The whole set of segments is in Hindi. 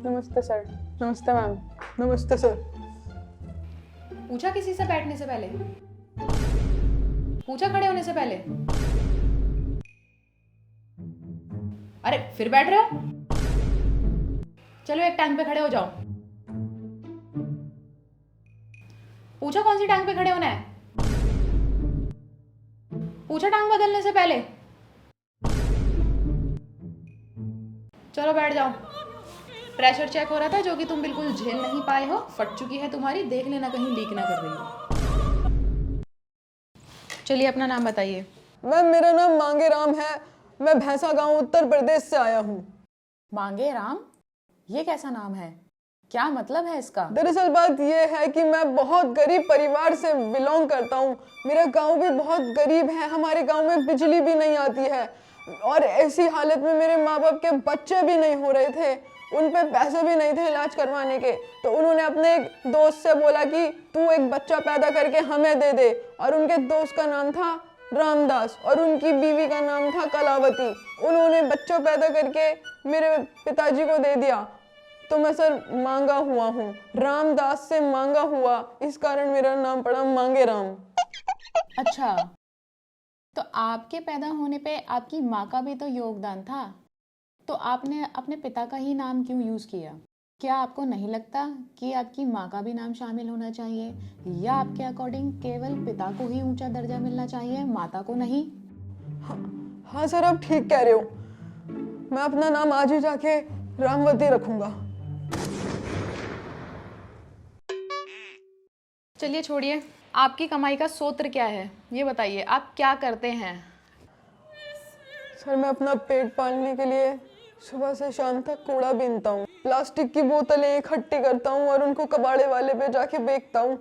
नमस्ते सर। नमस्ते मैम। नमस्ते सर। पूछा किसी से बैठने से पहले? पूछा खड़े होने से पहले? अरे फिर बैठ रहे हो? चलो एक टांग पे खड़े हो जाओ। पूछा कौन सी टांग पे खड़े होना है? पूछा टांग बदलने से पहले? चलो बैठ जाओ। प्रेशर चेक हो रहा था जो कि तुम बिल्कुल झेल नहीं पाए हो। फट चुकी है तुम्हारी, देख लेना कहीं लीक ना कर रही हो। चलिए अपना नाम बताइए। मैम मेरा नाम मांगे राम है। मैं भैंसा गांव उत्तर प्रदेश से आया हूँ। मांगे राम? ये कैसा नाम है? क्या मतलब है इसका? दरअसल बात यह है कि मैं बहुत गरीब परिवार से बिलोंग करता हूँ। मेरा गांव भी बहुत गरीब है। हमारे गांव में बिजली भी नहीं आती है और ऐसी हालत में मेरे माँ बाप के बच्चे भी नहीं हो रहे थे। उन पे पैसे भी नहीं थे इलाज करवाने के, तो उन्होंने अपने एक दोस्त से बोला कि तू एक बच्चा पैदा करके हमें दे दे। और उनके दोस्त का नाम था रामदास और उनकी बीवी का नाम था कलावती। उन्होंने बच्चा पैदा करके मेरे पिताजी को दे दिया। तो मैं सर मांगा हुआ हूँ, रामदास से मांगा हुआ, इस कारण मेरा नाम पड़ा मांगे राम। अच्छा, तो आपके पैदा होने पे आपकी माँ का भी तो योगदान था, तो आपने अपने पिता का ही नाम क्यों यूज़ किया? क्या आपको नहीं लगता कि आपकी माँ का भी नाम शामिल होना चाहिए, या आपके अकॉर्डिंग केवल पिता को ही ऊंचा दर्जा मिलना चाहिए, माता को नहीं? हाँ सर, आप ठीक कह रहे हो। मैं अपना नाम आज ही जाके रामवती रखूंगा। चलिए छोड़िए, आपकी कमाई का सूत्र क्या है ये बताइए, आप क्या करते हैं? सर मैं अपना पेट पालने के लिए सुबह से शाम तक कूड़ा बीनता हूँ। प्लास्टिक की बोतलें इकट्ठी करता हूँ और उनको कबाड़े वाले पे जाके बेचता हूँ।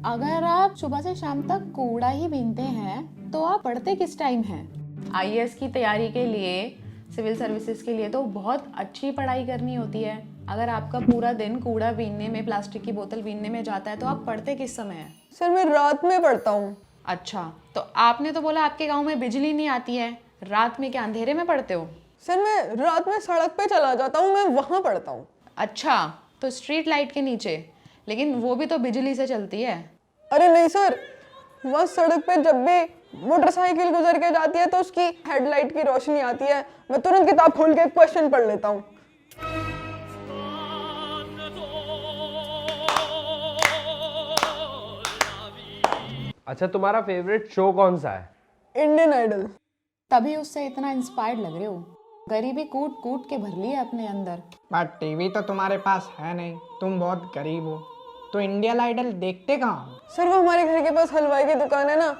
अगर आप सुबह से शाम तक कूड़ा ही बीनते हैं तो आप पढ़ते किस टाइम हैं? आईएएस की तैयारी के लिए, सिविल सर्विसेज के लिए तो बहुत अच्छी पढ़ाई करनी होती है। अगर आपका पूरा दिन कूड़ा बीनने में, प्लास्टिक की बोतल बीनने में जाता है तो आप पढ़ते किस समय हैं? सर मैं रात में पढ़ता हूँ। अच्छा, तो आपने तो बोला आपके गांव में बिजली नहीं आती है, रात में क्या अंधेरे में पढ़ते हो? सर मैं रात में सड़क पे चला जाता हूँ, मैं वहाँ पढ़ता हूँ। अच्छा, तो स्ट्रीट लाइट के नीचे, लेकिन वो भी तो बिजली से चलती है। अरे नहीं सर, वहाँ सड़क पे जब भी मोटरसाइकिल गुजर के जाती है तो उसकी हेडलाइट की रोशनी आती है, मैं तुरंत किताब खोल के क्वेश्चन पढ़ लेता हूँ। अच्छा, तुम्हारा फेवरेट शो कौन सा है? Indian Idol. तभी उससे इतना इंस्पायर्ड लग रहे हो। गरीबी कूट कूट के भर ली है अपने अंदर। पर टीवी तो तुम्हारे पास है नहीं, तुम बहुत गरीब हो, तो इंडियन आइडल देखते कहाँ हो? सर वो हमारे घर के पास हलवाई की दुकान है ना,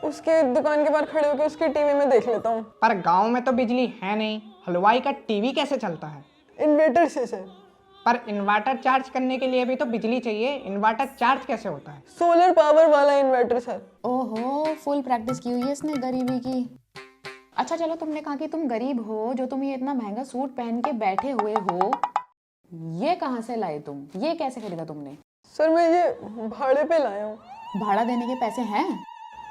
उसके दुकान के बाहर खड़े होकर उसकी टीवी में देख लेता हूँ। पर गांव में तो बिजली है नहीं, हलवाई का टीवी कैसे चलता है? इन्वेटर से सर। पर इन्वर्टर चार्ज करने के लिए भी तो बिजली चाहिए, इन्वर्टर चार्ज कैसे होता है? सोलर पावर वाला इन्वर्टर सर। ओहो, फुल प्रैक्टिस की हुई है इसने गरीबी की। अच्छा चलो, तुमने कहा कि तुम गरीब हो, जो तुम ये इतना महंगा सूट पहन के बैठे हुए हो, ये कहाँ से लाए तुम? ये कैसे खरीदा तुमने? सर मैं ये भाड़े पे लाया हूँ। भाड़ा देने के पैसे हैं?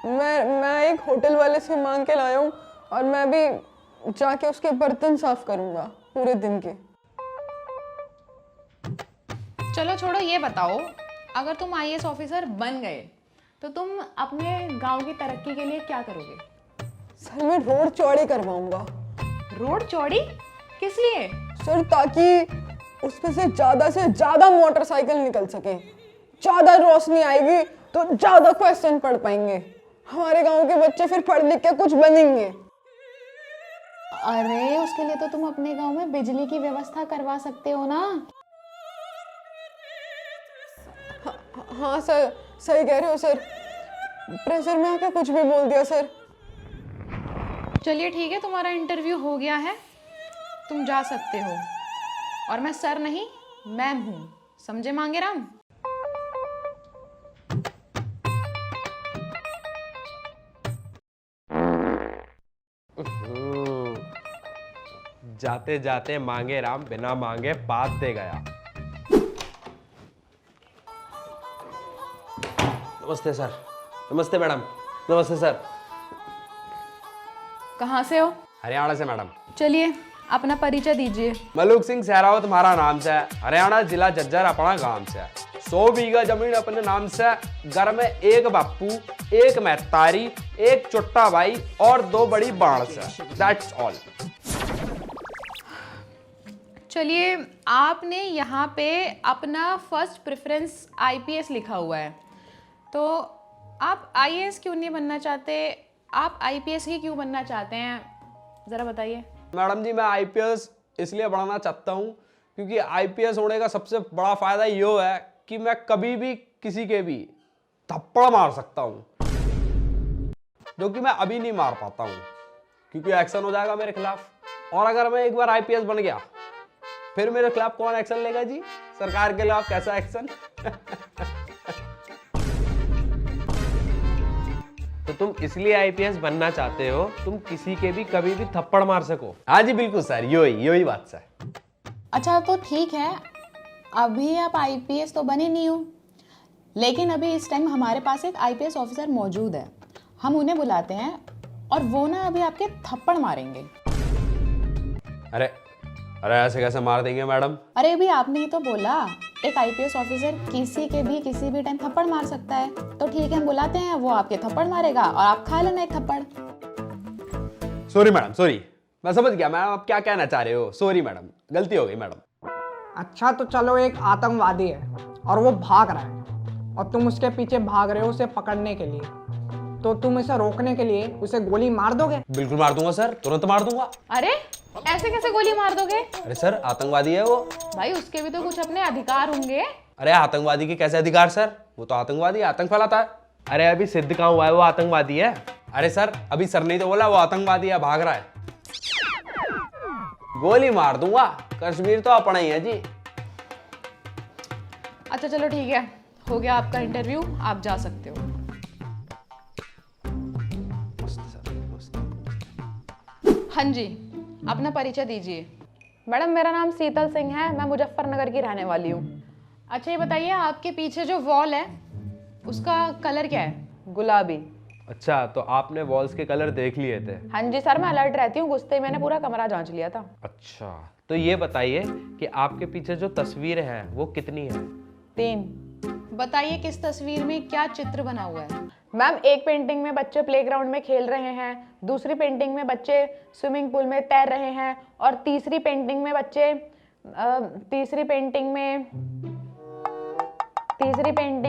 मैं एक होटल वाले से मांग के लाया हूँ और मैं भी जाके उसके बर्तन साफ करूँगा पूरे दिन के। चलो छोड़ो, ये बताओ, अगर तुम आईएएस ऑफिसर बन गए तो तुम अपने गांव की तरक्की के लिए क्या करोगे? सर मैं रोड चौड़ी करवाऊंगा। रोड चौड़ी? किस लिए? सर ताकि उसमें से ज्यादा मोटरसाइकिल निकल सके, ज्यादा रोशनी आएगी तो ज्यादा क्वेश्चन पढ़ पाएंगे, हमारे गांव के बच्चे फिर पढ़ लिख के कुछ बनेंगे। अरे उसके लिए तो तुम अपने गांव में बिजली की व्यवस्था करवा सकते हो ना। हाँ सर, सही कह रहे हो सर, प्रेशर में आके कुछ भी बोल दिया सर। चलिए ठीक है, तुम्हारा इंटरव्यू हो गया है, तुम जा सकते हो। और मैं सर नहीं, मैम हूँ, समझे मांगे राम? जाते जाते मांगे राम बिना मांगे बात दे गया। नमस्ते सर। नमस्ते मैडम। नमस्ते सर। कहाँ से हो? हरियाणा से मैडम। चलिए अपना परिचय दीजिए। मलूक सिंह सहरावत हमारा नाम से है, हरियाणा जिला झज्जर अपना गांव से है। 100 बीघा जमीन अपने नाम से, घर में एक बापू, एक महतारी, एक छोटा भाई और 2 बड़ी बाणस है। That's all. चलिए, आपने यहाँ पे अपना फर्स्ट प्रेफरेंस आईपीएस लिखा हुआ है, तो आप आईएएस क्यों नहीं बनना चाहते? आप आईपीएस ही क्यों बनना चाहते हैं, ज़रा बताइए। मैडम जी, मैं आईपीएस इसलिए बनना चाहता हूँ क्योंकि आईपीएस होने का सबसे बड़ा फायदा ये है कि मैं कभी भी किसी के भी थप्पड़ मार सकता हूँ, जो कि मैं अभी नहीं मार पाता हूँ क्योंकि एक्शन हो जाएगा मेरे खिलाफ। और अगर मैं एक बार आईपीएस बन गया, फिर मेरे खिलाफ कौन एक्शन लेगा जी? सरकार के खिलाफ कैसा एक्शन? तो तुम इसलिए आईपीएस बनना चाहते हो, तुम किसी के भी कभी भी थप्पड़ मार सको। हाँ जी बिल्कुल सर, यही बात सर। अच्छा, तो ठीक है, अभी आप आईपीएस तो बने नहीं हो, लेकिन अभी इस टाइम हमारे पास एक आईपीएस ऑफिसर मौजूद है। हम उन्हें बुलाते हैं और वो ना अभी आपके थप्पड़ मारेंगे। अरे अरे ऐसे कैसे मार देंगे मैडम? अरे अभी आपने ही तो बोला एक आईपीएस ऑफिसर किसी के भी किसी भी टाइम थप्पड़ मार सकता है, तो ठीक है, हम बुलाते हैं, वो आपके थप्पड़ मारेगा और आप खा लेना एक थप्पड़। सॉरी मैडम, सॉरी, मैं समझ गया मैम आप क्या कहना चाह रहे हो। सॉरी मैडम, गलती हो गई मैडम। अच्छा तो चलो, एक आतंकवादी है और वो भाग रहा है और तुम उसके पीछे भाग रहे हो उसे पकड़ने के लिए, तो तुम इसे रोकने के लिए उसे गोली मार दोगे? बिल्कुल मार दूंगा सर, तुरंत मार दूंगा। अरे ऐसे कैसे गोली मार दोगे? अरे सर, आतंकवादी है वो। भाई उसके भी तो कुछ अपने अधिकार होंगे। अरे आतंकवादी के कैसे अधिकार सर? वो तो आतंकवादी आतंक फैलाता है। अरे अभी सिद्ध कहाँ हुआ है वो आतंकवादी है? अरे सर, अभी सर ने तो बोला वो आतंकवादी है, भाग रहा है। गोली मार दूंगा, कश्मीर तो अपना ही है जी। अच्छा चलो ठीक है, हो गया आपका इंटरव्यू, आप जा सकते हो। हाँ जी, अपना परिचय दीजिए। मैडम मेरा नाम शीतल सिंह है, मैं मुजफ्फरनगर की रहने वाली हूँ। अच्छा ये बताइए, आपके पीछे जो वॉल है उसका कलर क्या है? गुलाबी। अच्छा, तो आपने वॉल्स के कलर देख लिए थे? हाँ जी सर, मैं अलर्ट रहती हूँ, घुसते ही मैंने पूरा कमरा जांच लिया था। अच्छा, तो ये बताइए कि आपके पीछे जो तस्वीर है वो कितनी है? 3। बताइए किस तस्वीर में क्या चित्र बना हुआ है? मैम एक पेंटिंग में बच्चे प्लेग्राउंड में खेल रहे हैं, दूसरी पेंटिंग में बच्चे स्विमिंग पूल में तैर रहे हैं और तीसरी पेंटिंग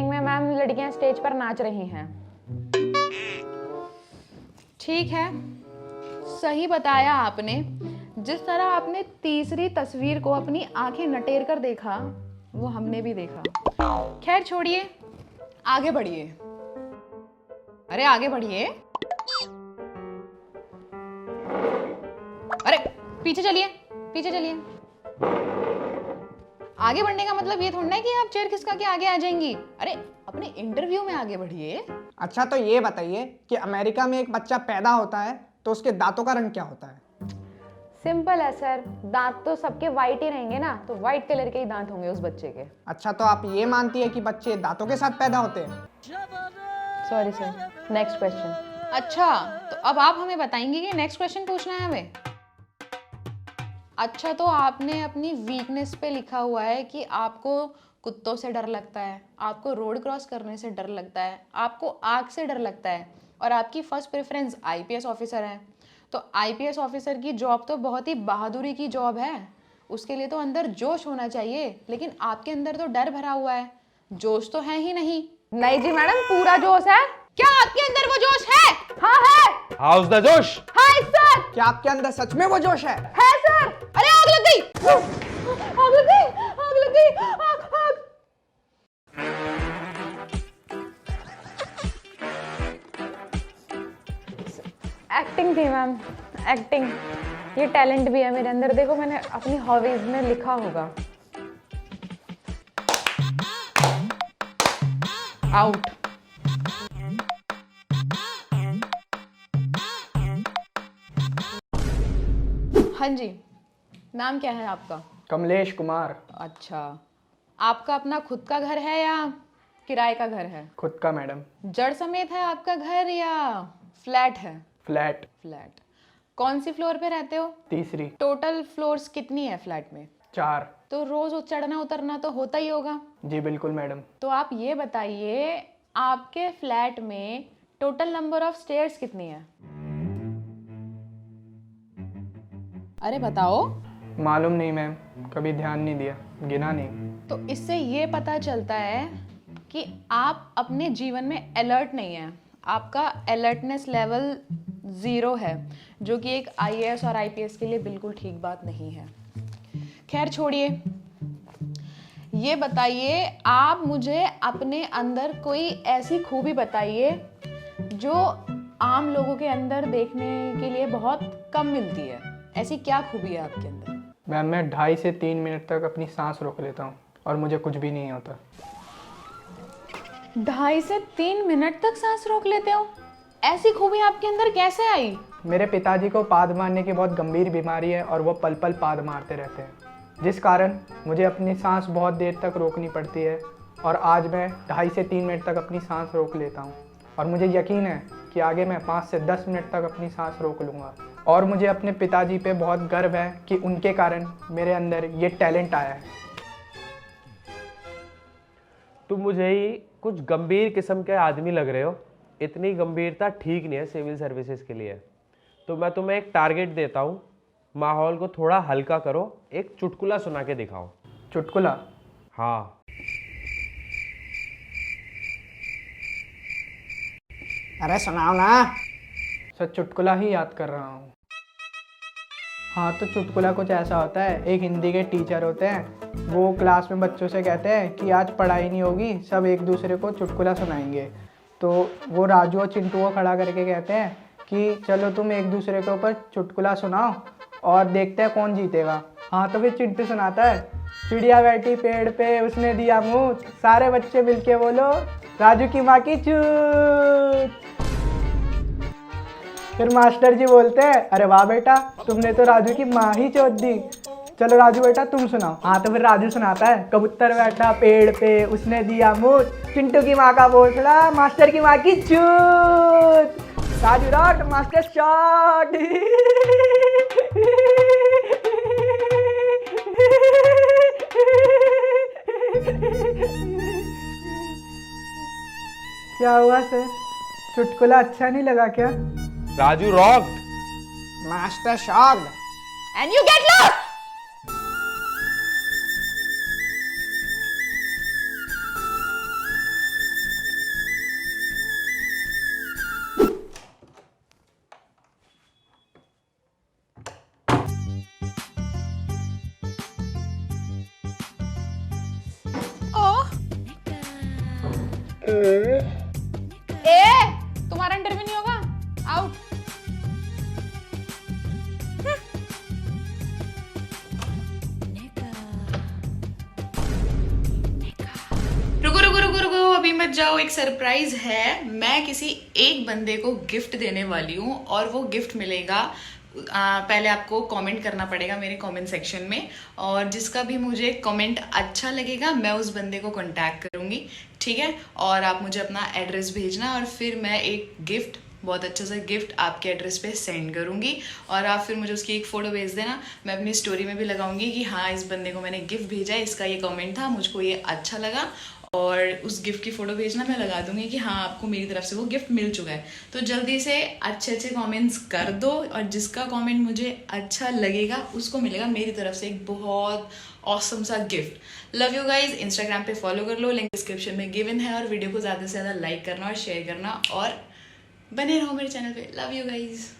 में मैम लड़कियां स्टेज पर नाच रही हैं। ठीक है, सही बताया आपने। जिस तरह आपने तीसरी तस्वीर को अपनी आंखें नटेर कर देखा, वो हमने भी देखा। खैर छोड़िए, आगे बढ़िए। अरे आगे बढ़िए। अरे पीछे चलिए, पीछे चलिए। आगे बढ़ने का मतलब ये थोड़ा ना कि आप चेयर खिसका के आगे आ जाएंगी। अरे अपने इंटरव्यू में आगे बढ़िए। अच्छा तो ये बताइए कि अमेरिका में एक बच्चा पैदा होता है तो उसके दांतों का रंग क्या होता है? सिंपल है सर, दांत तो सबके वाइट ही रहेंगे ना, तो वाइट कलर के ही दांत होंगे उस बच्चे के। अच्छा तो आप ये मानती है कि बच्चे दांतों के साथ पैदा होते हैं? Sorry sir, next question. अच्छा, तो अब आप हमें बताएंगे कि नेक्स्ट क्वेश्चन पूछना है हमें। अच्छा, तो आपने अपनी वीकनेस पे लिखा हुआ है कि आपको कुत्तों से डर लगता है, आपको रोड क्रॉस करने से डर लगता है, आपको आग से डर लगता है और आपकी फर्स्ट प्रेफरेंस आईपीएस ऑफिसर है। तो आईपीएस ऑफिसर की जॉब तो बहुत ही बहादुरी की जॉब है, उसके लिए तो अंदर जोश होना चाहिए, लेकिन आपके अंदर तो डर भरा हुआ है, जोश तो है ही नहीं। नहीं जी मैडम, पूरा जोश है। क्या आपके अंदर वो जोश है? हाँ है। हाउस द जोश। Hi sir. क्या आपके अंदर सच में वो जोश है? है सर। अरे आग लग गई, आग लग गई, आग लग गई, आग आग। एक्टिंग थी मैम, एक्टिंग। ये टैलेंट भी है मेरे अंदर, देखो मैंने अपनी हॉबीज में लिखा होगा। आउट। हाँ जी, नाम क्या है आपका? कमलेश कुमार। अच्छा, आपका अपना खुद का घर है या किराए का घर है? खुद का मैडम। जड़ समेत है आपका घर या फ्लैट है? फ्लैट। फ्लैट। कौन सी फ्लोर पे रहते हो? तीसरी। टोटल फ्लोर्स कितनी है फ्लैट में? 4। तो रोज चढ़ना उतरना तो होता ही होगा। जी बिल्कुल मैडम। तो आप ये बताइए, आपके फ्लैट में टोटल नंबर ऑफ स्टेयर्स कितनी है? अरे बताओ। मालूम नहीं मैम, कभी ध्यान नहीं दिया, गिना नहीं। तो इससे ये पता चलता है कि आप अपने जीवन में अलर्ट नहीं हैं। आपका अलर्टनेस लेवल 0 है, जो कि एक IAS और IPS के लिए बिल्कुल ठीक बात नहीं है। खैर छोड़िए, ये बताइए, आप मुझे अपने अंदर कोई ऐसी खूबी बताइए जो आम लोगों के अंदर देखने के लिए बहुत कम मिलती है। ऐसी क्या खूबी है आपके अंदर? मैम मैं 2.5 से 3 मिनट तक अपनी सांस रोक लेता हूँ और मुझे कुछ भी नहीं होता। 2.5 से 3 मिनट तक सांस रोक लेते हो? ऐसी खूबी आपके अंदर कैसे आई? मेरे पिताजी को पाद मारने की बहुत गंभीर बीमारी है और वो पल पल पाद मारते रहते हैं, जिस कारण मुझे अपनी सांस बहुत देर तक रोकनी पड़ती है। और आज मैं 2.5 से 3 मिनट तक अपनी सांस रोक लेता हूँ और मुझे यकीन है कि आगे मैं 5 से 10 मिनट तक अपनी सांस रोक लूँगा। और मुझे अपने पिताजी पे बहुत गर्व है कि उनके कारण मेरे अंदर ये टैलेंट आया है। तुम मुझे ही कुछ गंभीर किस्म के आदमी लग रहे हो। इतनी गंभीरता ठीक नहीं है सिविल सर्विसेज के लिए। तो मैं तुम्हें एक टारगेट देता हूँ, माहौल को थोड़ा हल्का करो, एक चुटकुला सुना के दिखाओ। चुटकुला? हाँ। अरे सुनाओ ना। सर चुटकुला ही याद कर रहा हूँ। हाँ तो चुटकुला कुछ ऐसा होता है, एक हिंदी के टीचर होते हैं, वो क्लास में बच्चों से कहते हैं कि आज पढ़ाई नहीं होगी, सब एक दूसरे को चुटकुला सुनाएंगे। तो वो राजू और चिंटू को खड़ा करके कहते हैं कि चलो तुम एक दूसरे के ऊपर चुटकुला सुनाओ और देखते हैं कौन जीतेगा। हाँ तो फिर चिंटू सुनाता है, चिड़िया बैठी पेड़ पे उसने दिया मुँह, सारे बच्चे मिलके बोलो राजू की माँ की चूत। फिर मास्टर जी बोलते हैं, अरे वाह बेटा, तुमने तो राजू की माँ ही चोट दी, चलो राजू बेटा तुम सुनाओ। हाँ तो फिर राजू सुनाता है, कबूतर बैठा पेड़ पे उसने दिया मुँह, चिंटू की माँ का भोसड़ा मास्टर की माँ की चूत। राजू रॉट मास्टर शॉट। क्या हुआ सर, चुटकुला अच्छा नहीं लगा क्या? Raju rock. Master shot. And you get lost. तुम्हारा अंडर भी नहीं होगा, आउट। रुको रुको रुको रुको, अभी मत जाओ, एक सरप्राइज है। मैं किसी एक बंदे को गिफ्ट देने वाली हूँ और वो गिफ्ट मिलेगा। पहले आपको कमेंट करना पड़ेगा मेरे कमेंट सेक्शन में, और जिसका भी मुझे कमेंट अच्छा लगेगा मैं उस बंदे को कांटेक्ट करूँगी, ठीक है। और आप मुझे अपना एड्रेस भेजना और फिर मैं एक गिफ्ट, बहुत अच्छा सा गिफ्ट आपके एड्रेस पे सेंड करूँगी और आप फिर मुझे उसकी एक फ़ोटो भेज देना। मैं अपनी स्टोरी में भी लगाऊंगी कि हाँ इस बंदे को मैंने गिफ्ट भेजा है, इसका ये कमेंट था, मुझको ये अच्छा लगा, और उस गिफ्ट की फ़ोटो भेजना, मैं लगा दूंगी कि हाँ आपको मेरी तरफ से वो गिफ्ट मिल चुका है। तो जल्दी से अच्छे अच्छे कमेंट्स कर दो और जिसका कमेंट मुझे अच्छा लगेगा उसको मिलेगा मेरी तरफ से एक बहुत ऑसम सा gift. Love you guys. Instagram पे फॉलो कर लो, लिंक डिस्क्रिप्शन में गिवन है, और वीडियो को ज़्यादा से ज़्यादा लाइक करना और शेयर करना और बने रहो मेरे चैनल पे। Love you guys.